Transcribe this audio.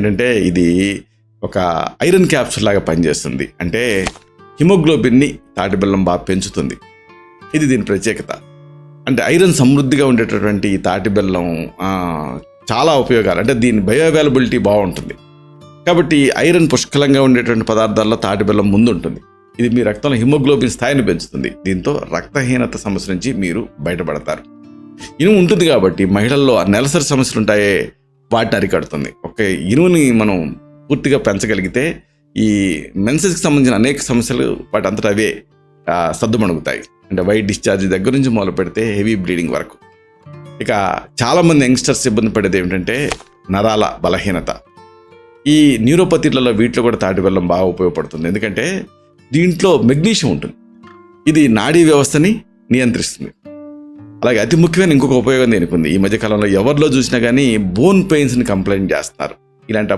ఏంటంటే ఇది ఒక ఐరన్ క్యాప్సూల్ లాగా పనిచేస్తుంది. అంటే హిమోగ్లోబిన్ని తాటి బెల్లం బాగా పెంచుతుంది. ఇది దీని ప్రత్యేకత. అంటే ఐరన్ సమృద్ధిగా ఉండేటటువంటి ఈ తాటి బెల్లం చాలా ఉపయోగాలు, అంటే దీని బయో అవైలబిలిటీ బాగుంటుంది. కాబట్టి ఐరన్ పుష్కలంగా ఉండేటువంటి పదార్థాల్లో తాటి బెల్లం ముందు ఉంటుంది. ఇది మీ రక్తంలో హిమోగ్లోబిన్ స్థాయిని పెంచుతుంది. దీంతో రక్తహీనత సమస్య నుంచి మీరు బయటపడతారు. ఇనుము ఉంటుంది కాబట్టి మహిళల్లో నెలసరి సమస్యలు ఉంటాయే వాటిని అరికడుతుంది. ఒక ఇనుముని మనం పూర్తిగా పెంచగలిగితే ఈ మెన్సెస్కి సంబంధించిన అనేక సమస్యలు వాటి అంతటా అవే సద్దుమణుగుతాయి. అంటే వైట్ డిశ్చార్జ్ దగ్గర నుంచి మొదలు పెడితే హెవీ బ్లీడింగ్ వరకు. ఇక చాలామంది యంగ్స్టర్స్ ఇబ్బంది పడేది ఏమిటంటే నరాల బలహీనత. ఈ న్యూరోపతిలలో వీటిలో కూడా తాటి బెల్లం బాగా ఉపయోగపడుతుంది. ఎందుకంటే దీంట్లో మెగ్నీషియం ఉంటుంది. ఇది నాడీ వ్యవస్థని నియంత్రిస్తుంది. అలాగే అతి ముఖ్యమైన ఇంకొక ఉపయోగం దీనికి ఉంది. ఈ మధ్యకాలంలో ఎవరిలో చూసినా కానీ బోన్ పెయిన్స్ని కంప్లైంట్ చేస్తున్నారు. ఇలాంటి